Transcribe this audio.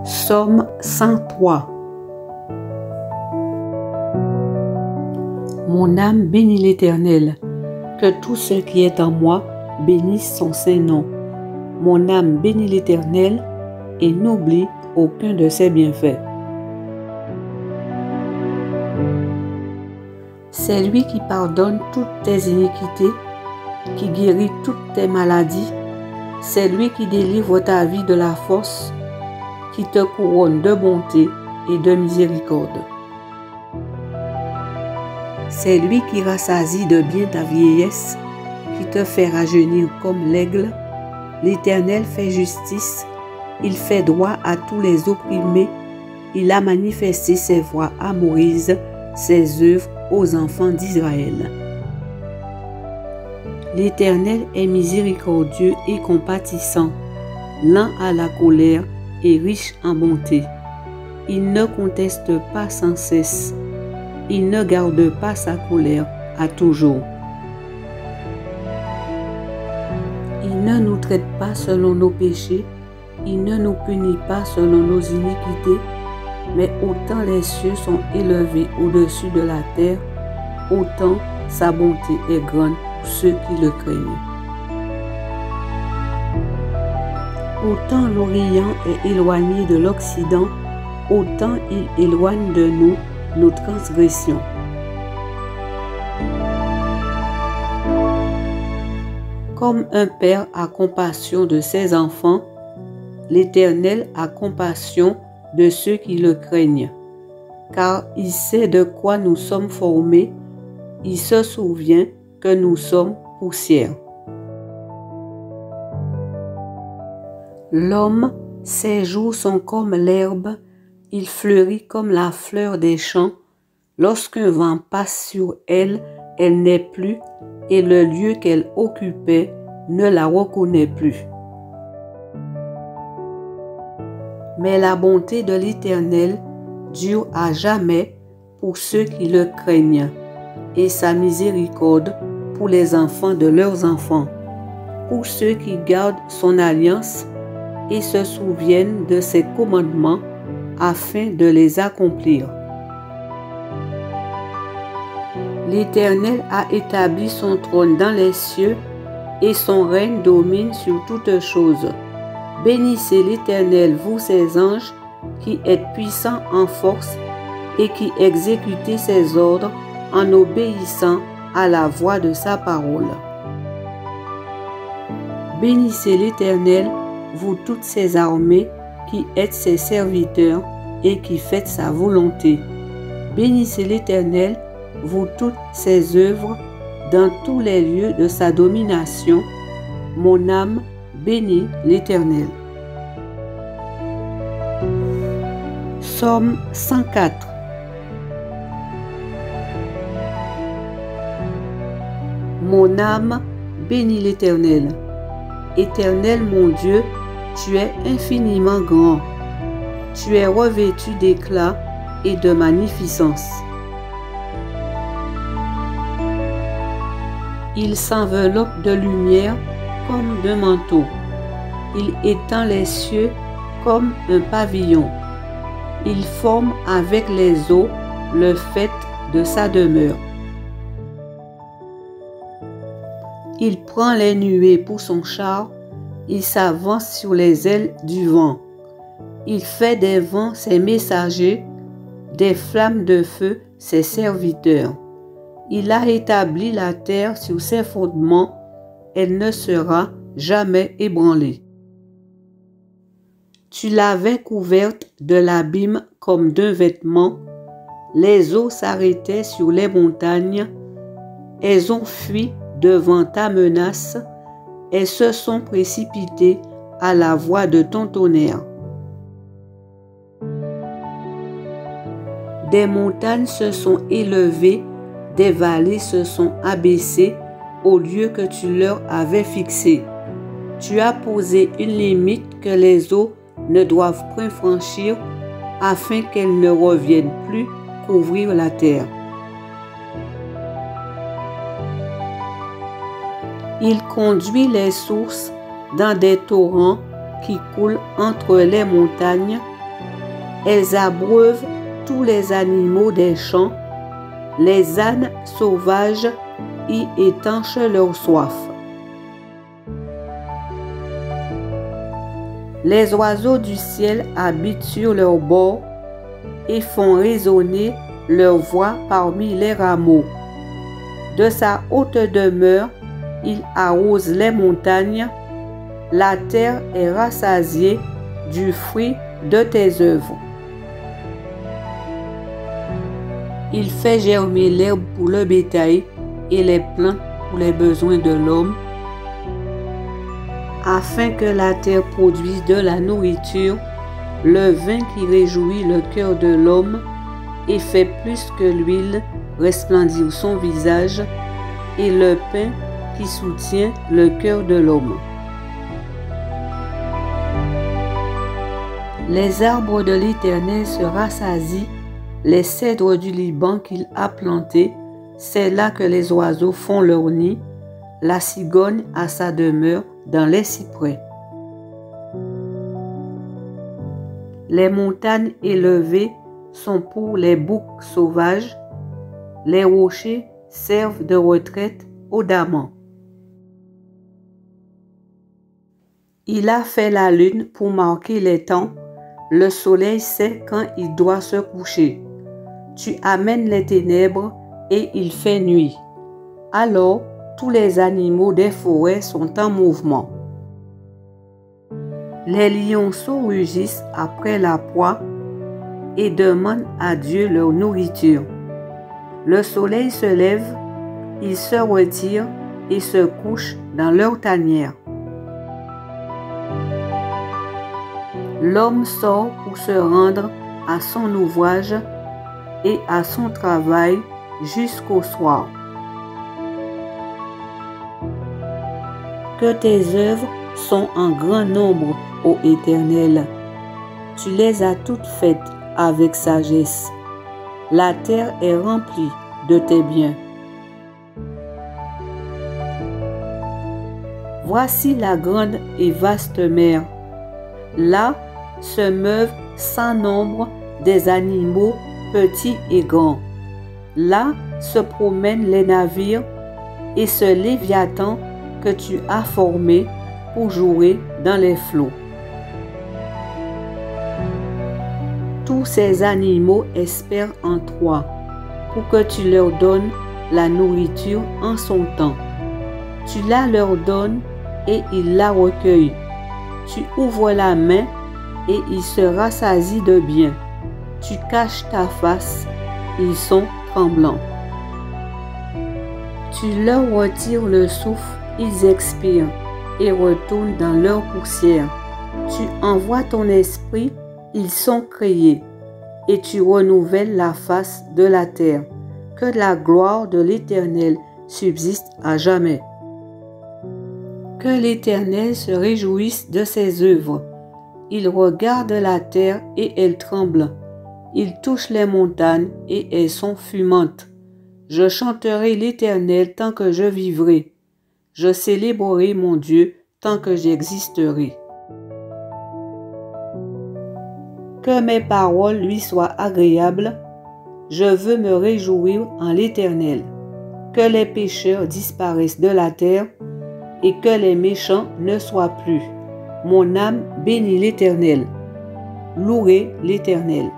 Psaume 103. Mon âme bénit l'Éternel, que tout ce qui est en moi bénisse son saint nom. Mon âme bénit l'Éternel et n'oublie aucun de ses bienfaits. C'est lui qui pardonne toutes tes iniquités, qui guérit toutes tes maladies. C'est lui qui délivre ta vie de la fosse, qui te couronne de bonté et de miséricorde. C'est lui qui rassasie de bien ta vieillesse, qui te fait rajeunir comme l'aigle. L'Éternel fait justice, il fait droit à tous les opprimés. Il a manifesté ses voies à Moïse, ses œuvres aux enfants d'Israël. L'Éternel est miséricordieux et compatissant, lent à la colère et riche en bonté. Il ne conteste pas sans cesse. Il ne garde pas sa colère à toujours. Il ne nous traite pas selon nos péchés. Il ne nous punit pas selon nos iniquités. Mais autant les cieux sont élevés au-dessus de la terre, autant sa bonté est grande pour ceux qui le craignent. Autant l'Orient est éloigné de l'Occident, autant il éloigne de nous nos transgressions. Comme un père a compassion de ses enfants, l'Éternel a compassion de ceux qui le craignent, car il sait de quoi nous sommes formés, il se souvient que nous sommes poussière. L'homme, ses jours sont comme l'herbe, il fleurit comme la fleur des champs. Lorsqu'un vent passe sur elle, elle n'est plus, et le lieu qu'elle occupait ne la reconnaît plus. Mais la bonté de l'Éternel dure à jamais pour ceux qui le craignent, et sa miséricorde pour les enfants de leurs enfants, pour ceux qui gardent son alliance et se souviennent de ses commandements afin de les accomplir. L'Éternel a établi son trône dans les cieux et son règne domine sur toutes choses. Bénissez l'Éternel, vous ses anges, qui êtes puissants en force et qui exécutez ses ordres en obéissant à la voix de sa parole. Bénissez l'Éternel, vous toutes ses armées, qui êtes ses serviteurs et qui faites sa volonté. Bénissez l'Éternel, vous toutes ses œuvres, dans tous les lieux de sa domination. Mon âme bénit l'Éternel. Psaume 104. Mon âme bénit l'Éternel. Éternel mon Dieu, tu es infiniment grand. Tu es revêtu d'éclat et de magnificence. Il s'enveloppe de lumière comme d'un manteau. Il étend les cieux comme un pavillon. Il forme avec les eaux le faîte de sa demeure. Il prend les nuées pour son char. Il s'avance sur les ailes du vent. Il fait des vents ses messagers, des flammes de feu ses serviteurs. Il a établi la terre sur ses fondements, elle ne sera jamais ébranlée. Tu l'avais couverte de l'abîme comme d'un vêtement, les eaux s'arrêtaient sur les montagnes, elles ont fui devant ta menace, elles se sont précipitées à la voix de ton tonnerre. Des montagnes se sont élevées, des vallées se sont abaissées au lieu que tu leur avais fixé. Tu as posé une limite que les eaux ne doivent point franchir, afin qu'elles ne reviennent plus couvrir la terre. Il conduit les sources dans des torrents qui coulent entre les montagnes. Elles abreuvent tous les animaux des champs. Les ânes sauvages y étanchent leur soif. Les oiseaux du ciel habitent sur leurs bords et font résonner leur voix parmi les rameaux. De sa haute demeure, il arrose les montagnes. La terre est rassasiée du fruit de tes œuvres. Il fait germer l'herbe pour le bétail et les plantes pour les besoins de l'homme, afin que la terre produise de la nourriture, le vin qui réjouit le cœur de l'homme et fait plus que l'huile resplendir son visage, et le pain qui soutient le cœur de l'homme. Les arbres de l'Éternel se rassasient, les cèdres du Liban qu'il a plantés, c'est là que les oiseaux font leur nid, la cigogne a sa demeure dans les cyprès. Les montagnes élevées sont pour les boucs sauvages, les rochers servent de retraite aux damans. Il a fait la lune pour marquer les temps, le soleil sait quand il doit se coucher. Tu amènes les ténèbres et il fait nuit. Alors, tous les animaux des forêts sont en mouvement. Les lionceaux rugissent après la proie et demandent à Dieu leur nourriture. Le soleil se lève, ils se retirent et se couchent dans leur tanière. L'homme sort pour se rendre à son ouvrage et à son travail jusqu'au soir. Que tes œuvres sont en grand nombre, ô Éternel. Tu les as toutes faites avec sagesse. La terre est remplie de tes biens. Voici la grande et vaste mer. Là se meuvent sans nombre des animaux petits et grands. Là se promènent les navires et ce Léviathan que tu as formé pour jouer dans les flots. Tous ces animaux espèrent en toi pour que tu leur donnes la nourriture en son temps. Tu la leur donnes et ils la recueillent. Tu ouvres la main et ils se rassasient de bien. Tu caches ta face, ils sont tremblants. Tu leur retires le souffle, ils expirent et retournent dans leur poussière. Tu envoies ton esprit, ils sont créés, et tu renouvelles la face de la terre. Que la gloire de l'Éternel subsiste à jamais. Que l'Éternel se réjouisse de ses œuvres. Il regarde la terre et elle tremble. Il touche les montagnes et elles sont fumantes. Je chanterai l'Éternel tant que je vivrai. Je célébrerai mon Dieu tant que j'existerai. Que mes paroles lui soient agréables. Je veux me réjouir en l'Éternel. Que les pécheurs disparaissent de la terre et que les méchants ne soient plus. Mon âme bénit l'Éternel. Louez l'Éternel.